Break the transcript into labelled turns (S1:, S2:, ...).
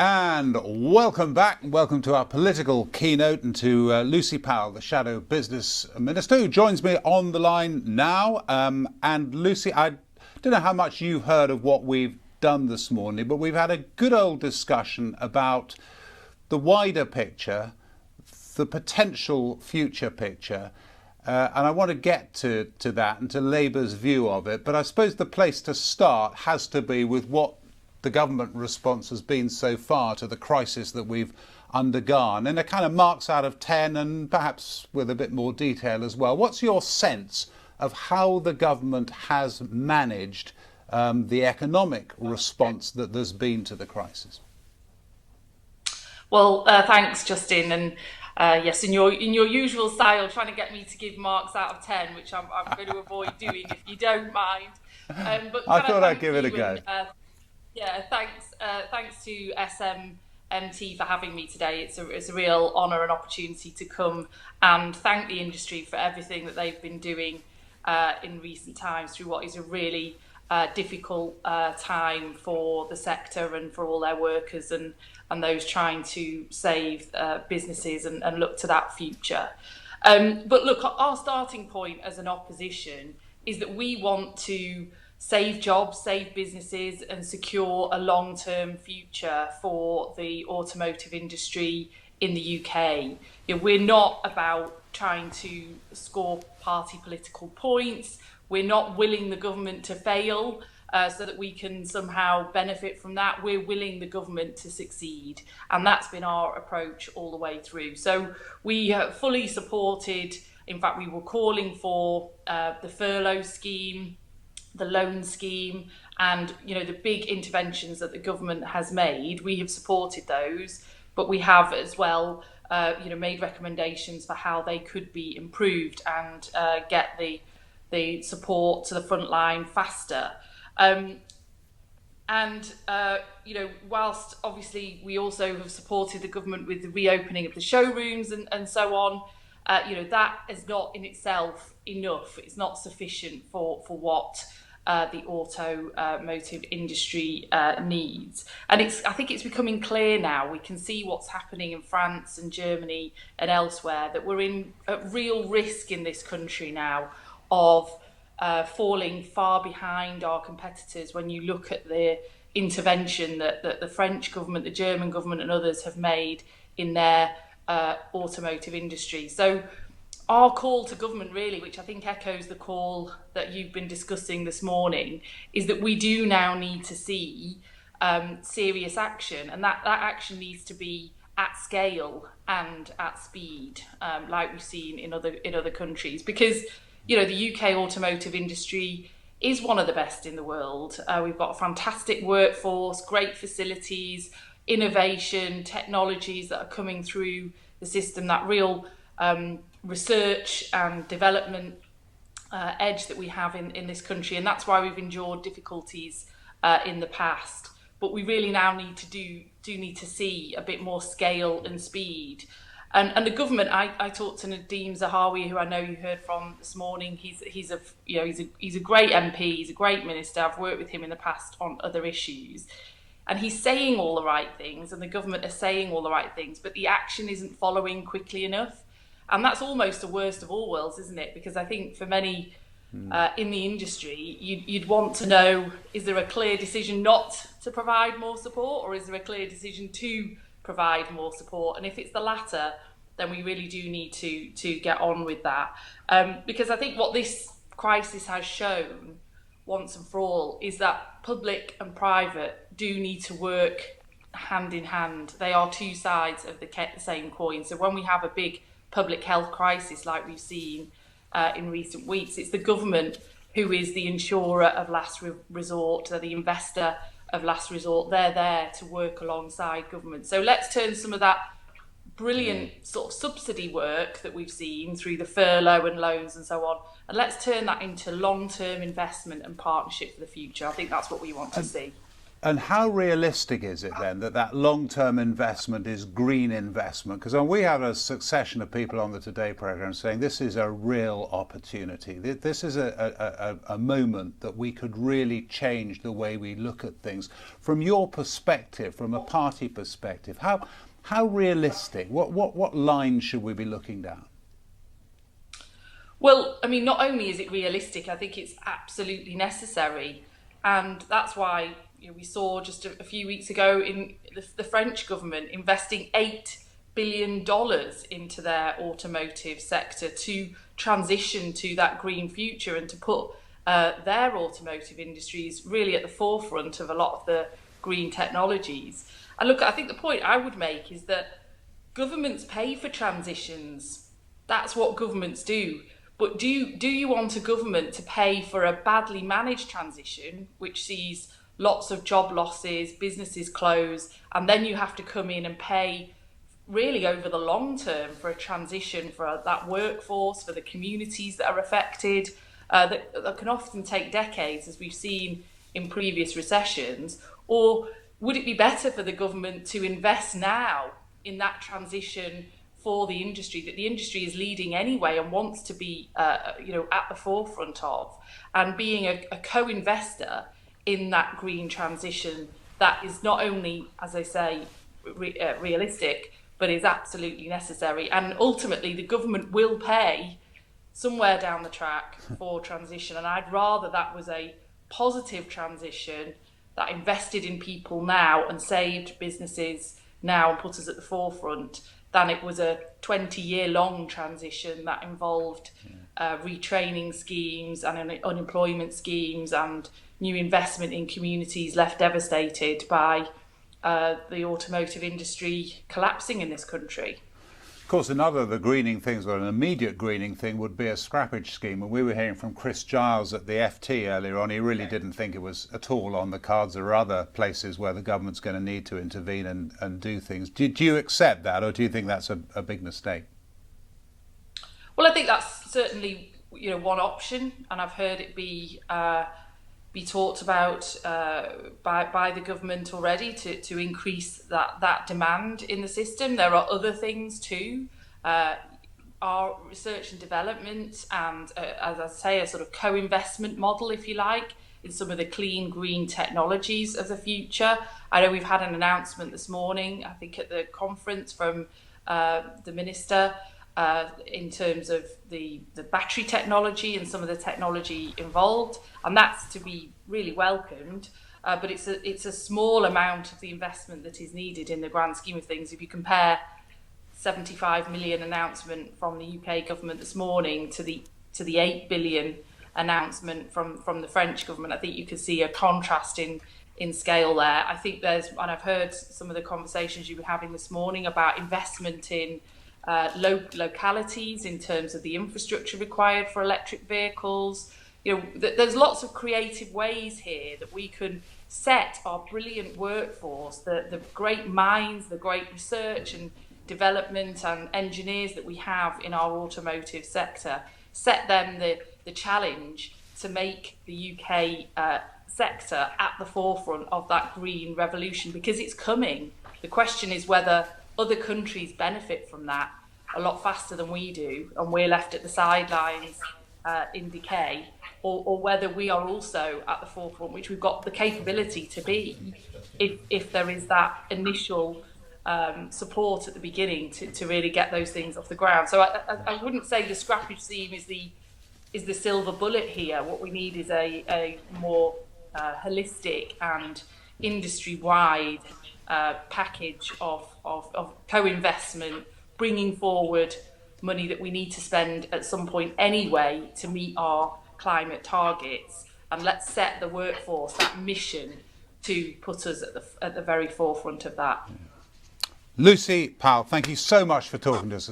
S1: And welcome back. Welcome to our political keynote and to Lucy Powell, the Shadow Business Minister, who joins me on the line now. And Lucy, I don't know how much you've heard of what we've done this morning, but we've had a good old discussion about the wider picture, the potential future picture. And I want to get to that and to Labour's view of it. But I suppose the place to start has to be with what the government response has been so far to the crisis that we've undergone, and a kind of marks out of 10, and perhaps with a bit more detail as well. What's your sense of how the government has managed the economic response that there's been to the crisis?
S2: Well, thanks, Justin, and yes, in your usual style, trying to get me to give marks out of 10, which I'm going to avoid doing if you don't mind.
S1: But I thought I'd give it a go.
S2: Yeah, thanks to SMMT for having me today. It's a real honour and opportunity to come and thank the industry for everything that they've been doing in recent times through what is a really difficult time for the sector and for all their workers and those trying to save businesses and look to that future. But look, our starting point as an opposition is that we want to save jobs, save businesses and secure a long-term future for the automotive industry in the UK. You know, we're not about trying to score party political points. We're not willing the government to fail so that we can somehow benefit from that. We're willing the government to succeed. And that's been our approach all the way through. So we fully supported, in fact, we were calling for the furlough scheme, the loan scheme, and the big interventions that the government has made. We have supported those, but we have as well made recommendations for how they could be improved and get the support to the front line faster. Whilst obviously we also have supported the government with the reopening of the showrooms and so on, that is not in itself enough. It's not sufficient for what the automotive industry needs. And I think it's becoming clear now. We can see what's happening in France and Germany and elsewhere, that we're at real risk in this country now of falling far behind our competitors when you look at the intervention that the French government, the German government and others have made in their automotive industry. So our call to government, really, which I think echoes the call that you've been discussing this morning, is that we do now need to see serious action, and that action needs to be at scale and at speed, like we've seen in other countries. Because the UK automotive industry is one of the best in the world. We've got a fantastic workforce, great facilities, innovation, technologies that are coming through the system, that real research and development edge that we have in this country, and that's why we've endured difficulties in the past. But we really now need to see a bit more scale and speed. And the government, I talked to Nadeem Zahawi, who I know you heard from this morning. He's a great MP, he's a great minister. I've worked with him in the past on other issues. And he's saying all the right things, and the government are saying all the right things, but the action isn't following quickly enough. And that's almost the worst of all worlds, isn't it? Because I think for many in the industry, you'd want to know, is there a clear decision not to provide more support, or is there a clear decision to provide more support? And if it's the latter, then we really do need to get on with that. Because I think what this crisis has shown once and for all is that public and private do need to work hand in hand. They are two sides of the same coin. So when we have a big public health crisis like we've seen in recent weeks, it's the government who is the insurer of last resort, they're the investor of last resort. They're there to work alongside government. So let's turn some of that brilliant sort of subsidy work that we've seen through the furlough and loans and so on, and let's turn that into long-term investment and partnership for the future. I think that's what we want to see.
S1: And how realistic is it then that long-term investment is green investment? Because we have a succession of people on the Today programme saying this is a real opportunity. This is a moment that we could really change the way we look at things. From your perspective, from a party perspective, how realistic? What lines should we be looking down?
S2: Well, I mean, not only is it realistic, I think it's absolutely necessary. And that's why we saw just a few weeks ago in the French government investing $8 billion into their automotive sector to transition to that green future and to put their automotive industries really at the forefront of a lot of the green technologies. And look, I think the point I would make is that governments pay for transitions. That's what governments do. But do you want a government to pay for a badly managed transition, which sees lots of job losses, businesses close, and then you have to come in and pay really over the long term for a transition for that workforce, for the communities that are affected, that can often take decades, as we've seen in previous recessions? Or would it be better for the government to invest now in that transition for the industry that the industry is leading anyway and wants to be at the forefront of, and being a co-investor in that green transition that is not only, as I say, realistic, but is absolutely necessary. And ultimately the government will pay somewhere down the track for transition, and I'd rather that was a positive transition that invested in people now and saved businesses now and put us at the forefront, than it was a 20-year-long transition that involved retraining schemes and unemployment schemes and new investment in communities left devastated by the automotive industry collapsing in this country.
S1: Of course, another of the greening things, or an immediate greening thing, would be a scrappage scheme. And we were hearing from Chris Giles at the FT earlier on. He really didn't think it was at all on the cards. There are other places where the government's going to need to intervene and do things. Do you accept that, or do you think that's a big mistake?
S2: Well, I think that's certainly one option, and I've heard it be talked about by the government already to increase that demand in the system. There are other things too, our research and development, and as I say, a sort of co-investment model, if you like, in some of the clean green technologies of the future. I know we've had an announcement this morning, I think at the conference, from the minister in terms of the battery technology and some of the technology involved, and that's to be really welcomed. But it's a small amount of the investment that is needed in the grand scheme of things. If you compare 75 million announcement from the UK government this morning to the 8 billion announcement from the French government, I think you can see a contrast in scale there. I think and I've heard some of the conversations you were having this morning about investment in localities in terms of the infrastructure required for electric vehicles. There's lots of creative ways here that we can set our brilliant workforce, the great minds, the great research and development and engineers that we have in our automotive sector, set them the challenge to make the UK sector at the forefront of that green revolution, because it's coming. The question is whether other countries benefit from that a lot faster than we do, and we're left at the sidelines in decay, or whether we are also at the forefront, which we've got the capability to be, if there is that initial support at the beginning to really get those things off the ground. So I wouldn't say the scrappage scheme is the silver bullet here. What we need is a more holistic and industry-wide package of co-investment, bringing forward money that we need to spend at some point anyway to meet our climate targets, and let's set the workforce that mission to put us at the very forefront of that.
S1: Lucy Powell, thank you so much for talking to us.